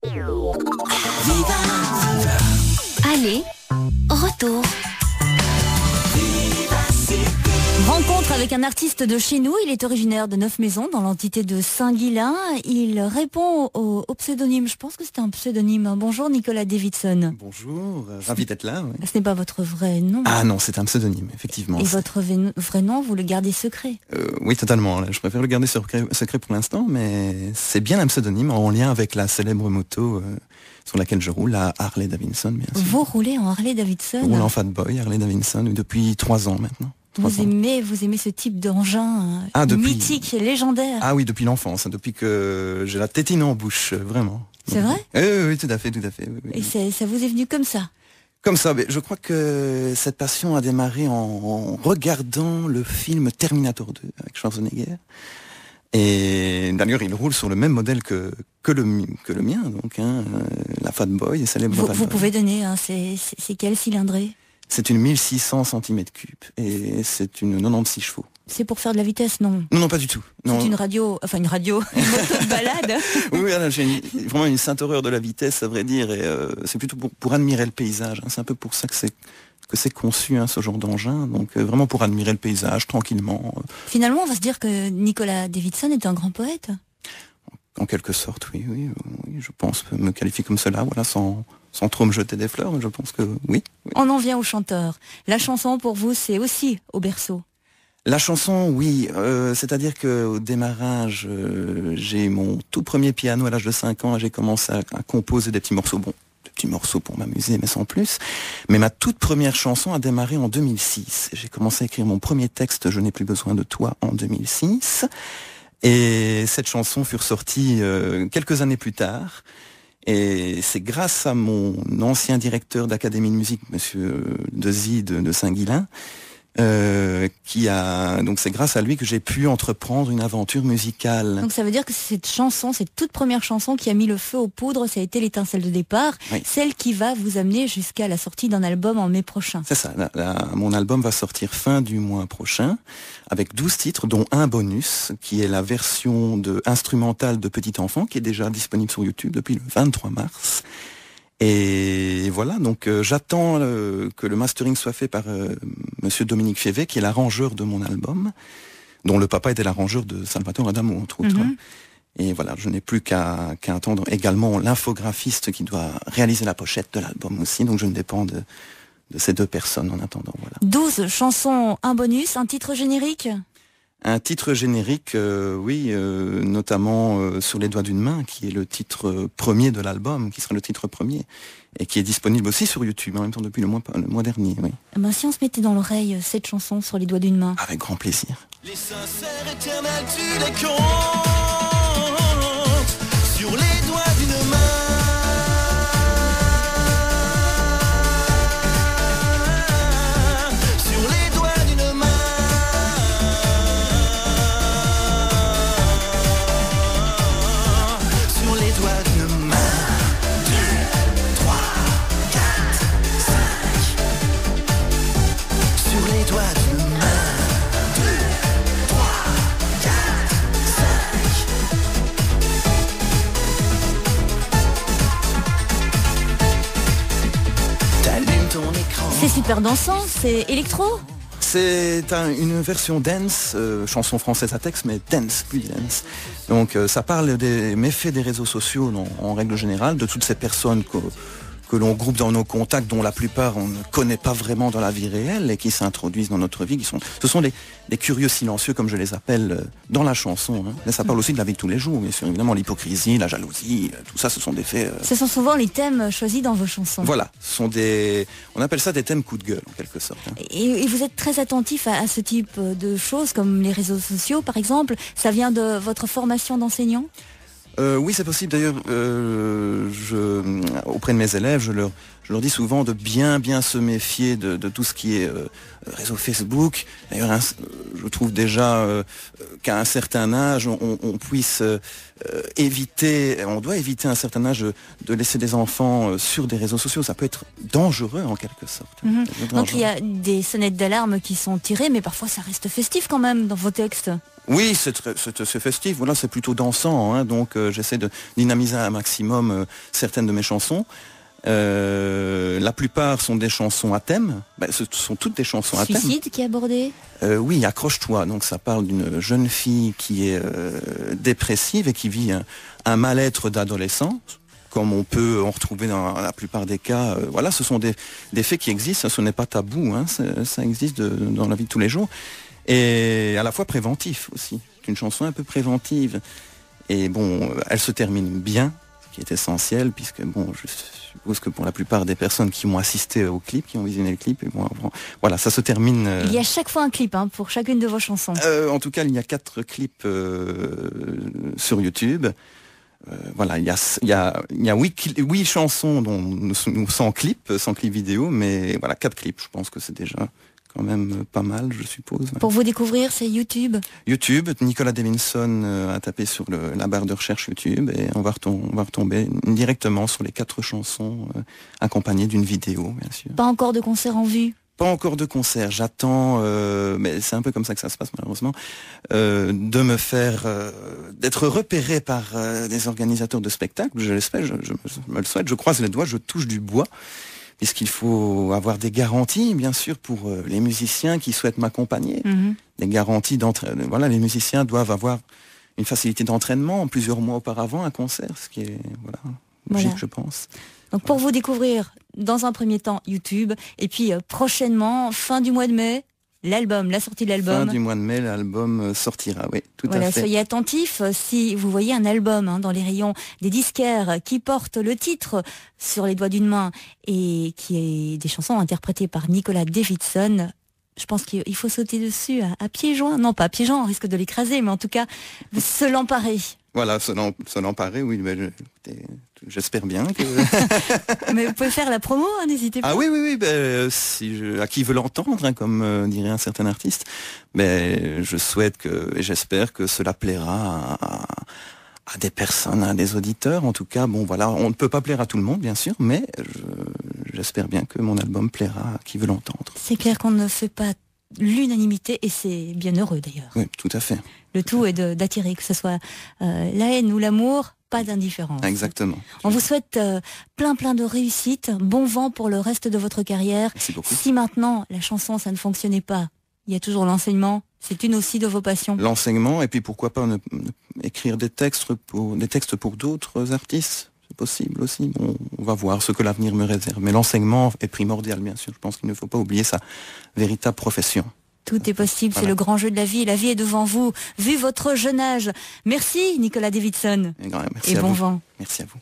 Allez, retour. Rencontre avec un artiste de chez nous. Il est originaire de Neufmaison, dans l'entité de Saint-Guilain. Il répond au pseudonyme. Je pense que c'est un pseudonyme. Bonjour Nicolas Davidson. Bonjour, ravi d'être là. Oui. Ce n'est pas votre vrai nom. Ah non, c'est un pseudonyme, effectivement. Et votre vrai nom, vous le gardez secret? Oui, totalement. Je préfère le garder secret pour l'instant, mais c'est bien un pseudonyme en lien avec la célèbre moto sur laquelle je roule, la Harley Davidson, bien sûr. Vous roulez en Harley Davidson? Je roule en Fatboy, Harley Davidson, depuis 3 ans maintenant. Vous aimez ce type d'engin mythique, légendaire? Ah oui, depuis l'enfance, depuis que j'ai la tétine en bouche, vraiment. C'est vrai? Oui, tout à fait. Oui. Et ça vous est venu comme ça? Comme ça, mais je crois que cette passion a démarré en regardant le film Terminator 2 avec Schwarzenegger. Et d'ailleurs, il roule sur le même modèle que le mien, donc la Fatboy, célèbre Fatboy. Vous pouvez donner, c'est quel cylindré? C'est une 1600 cm3 et c'est une 96 chevaux. C'est pour faire de la vitesse, non? Non, pas du tout. C'est une radio, une moto de balade. Oui, j'ai vraiment une sainte horreur de la vitesse, à vrai dire, et c'est plutôt pour admirer le paysage. C'est un peu pour ça que c'est conçu, ce genre d'engin, donc vraiment pour admirer le paysage, tranquillement. Finalement, on va se dire que Nicolas Davidson est un grand poète. En quelque sorte, oui, je pense me qualifier comme cela, voilà, sans trop me jeter des fleurs, mais je pense que oui. On en vient au chanteur. La chanson, pour vous, c'est aussi au berceau? La chanson, oui, c'est-à-dire qu'au démarrage, j'ai mon tout premier piano à l'âge de 5 ans, et j'ai commencé à composer des petits morceaux, des petits morceaux pour m'amuser, mais sans plus. Mais ma toute première chanson a démarré en 2006. J'ai commencé à écrire mon premier texte, Je n'ai plus besoin de toi, en 2006. Et cette chanson fut ressortie quelques années plus tard. Et c'est grâce à mon ancien directeur d'académie de musique, monsieur Dezy de Saint-Guilain, donc c'est grâce à lui que j'ai pu entreprendre une aventure musicale. Donc ça veut dire que cette chanson, cette toute première chanson qui a mis le feu aux poudres, ça a été l'étincelle de départ, oui. Celle qui va vous amener jusqu'à la sortie d'un album en mai prochain. C'est ça, mon album va sortir fin du mois prochain, avec 12 titres, dont un bonus, qui est la version instrumentale de Petit Enfant, qui est déjà disponible sur YouTube depuis le 23 mars. Et voilà, donc j'attends que le mastering soit fait par monsieur Dominique Févet, qui est l'arrangeur de mon album, dont le papa était l'arrangeur de Salvatore Adamo, entre autres. Et voilà, je n'ai plus qu'à attendre également l'infographiste qui doit réaliser la pochette de l'album aussi, donc je ne dépends de ces deux personnes en attendant. Voilà. 12 chansons, un bonus, un titre générique? Un titre générique, oui, notamment Sur les doigts d'une main, qui est le titre premier de l'album, qui sera le titre premier, et qui est disponible aussi sur YouTube, en même temps depuis le mois dernier. Oui. Si on se mettait dans l'oreille cette chanson, Sur les doigts d'une main. Avec grand plaisir. Les sincères éternels, tu les comptes sur les doigts d'une main. C'est super dansant, c'est électro? C'est une version dance, chanson française à texte, mais dance, plus dance. Donc ça parle des méfaits des réseaux sociaux en règle générale, de toutes ces personnes que l'on groupe dans nos contacts, dont la plupart on ne connaît pas vraiment dans la vie réelle et qui s'introduisent dans notre vie. Ce sont des curieux silencieux, comme je les appelle, dans la chanson. Mais ça parle aussi de la vie de tous les jours, bien sûr. Évidemment, l'hypocrisie, la jalousie, tout ça, ce sont des faits... Ce sont souvent les thèmes choisis dans vos chansons. Voilà, on appelle ça des thèmes coup de gueule, en quelque sorte. Et vous êtes très attentif à ce type de choses, comme les réseaux sociaux, par exemple. Ça vient de votre formation d'enseignant? Oui, c'est possible. D'ailleurs, auprès de mes élèves, je leur dis souvent de bien se méfier de tout ce qui est réseau Facebook. D'ailleurs, je trouve déjà qu'à un certain âge, on puisse on doit éviter à un certain âge de laisser des enfants sur des réseaux sociaux. Ça peut être dangereux en quelque sorte. Donc il y a des sonnettes d'alarme qui sont tirées, mais parfois ça reste festif quand même dans vos textes. Oui, c'est festif. Voilà, c'est plutôt dansant. Hein, donc j'essaie de dynamiser un maximum certaines de mes chansons. La plupart sont des chansons à thème. Ce sont toutes des chansons à thème. Suicide qui est abordé. Oui, accroche-toi. Donc ça parle d'une jeune fille qui est dépressive et qui vit un mal-être d'adolescence, comme on peut en retrouver dans la plupart des cas. Voilà, ce sont des faits qui existent. Ce n'est pas tabou. Hein, ça existe dans la vie de tous les jours. Et à la fois préventif aussi. C'est une chanson un peu préventive. Et bon, elle se termine bien, ce qui est essentiel, puisque bon, je suppose que pour la plupart des personnes qui ont assisté au clip, qui ont visionné le clip, et bon, voilà, ça se termine. Il y a chaque fois un clip pour chacune de vos chansons. En tout cas, il y a 4 clips sur YouTube. Voilà, il y a 8 chansons dont sans clip vidéo, mais voilà, 4 clips. Je pense que c'est déjà quand même pas mal, je suppose. Pour vous découvrir, c'est YouTube. YouTube, Nicolas Davidson a tapé sur la barre de recherche YouTube et on va retomber directement sur les 4 chansons accompagnées d'une vidéo, bien sûr. Pas encore de concert en vue? Pas encore de concert, j'attends, mais c'est un peu comme ça que ça se passe malheureusement, de me faire, d'être repéré par des organisateurs de spectacles, je l'espère, je me le souhaite, je croise les doigts, je touche du bois. Puisqu'il faut avoir des garanties, bien sûr, pour les musiciens qui souhaitent m'accompagner. Des garanties d'entraînement. Voilà, les musiciens doivent avoir une facilité d'entraînement plusieurs mois auparavant un concert, ce qui est logique, je pense. Donc pour vous découvrir, dans un premier temps, YouTube, et puis prochainement, fin du mois de mai, la sortie de l'album. Fin du mois de mai, l'album sortira, oui, tout à fait. Soyez attentifs, si vous voyez un album dans les rayons des disquaires qui porte le titre sur les doigts d'une main et qui est des chansons interprétées par Nicolas Davidson, je pense qu'il faut sauter dessus à pieds joints. Non, pas à pieds joints, on risque de l'écraser, mais en tout cas, se l'emparer. Voilà, se l'emparer, oui, mais j'espère bien que... Mais vous pouvez faire la promo, n'hésitez pas. Ah oui, à qui veut l'entendre, hein, comme dirait un certain artiste. Mais je souhaite et j'espère que cela plaira à des personnes, à des auditeurs. En tout cas, bon voilà, on ne peut pas plaire à tout le monde, bien sûr, mais j'espère bien que mon album plaira à qui veut l'entendre. C'est clair qu'on ne fait pas l'unanimité et c'est bien heureux d'ailleurs. Oui, tout à fait. Le tout est d'attirer, que ce soit la haine ou l'amour, pas d'indifférence. Exactement. On vous souhaite plein de réussite, bon vent pour le reste de votre carrière. Merci beaucoup. Si maintenant la chanson ça ne fonctionnait pas, il y a toujours l'enseignement, c'est une aussi de vos passions. L'enseignement et puis pourquoi pas écrire des textes pour d'autres artistes. C'est possible aussi. Bon, on va voir ce que l'avenir me réserve. Mais l'enseignement est primordial, bien sûr. Je pense qu'il ne faut pas oublier sa véritable profession. Tout est possible, voilà. C'est le grand jeu de la vie. La vie est devant vous, vu votre jeune âge. Merci Nicolas Davidson. Merci et à bon vous. vent. Merci à vous.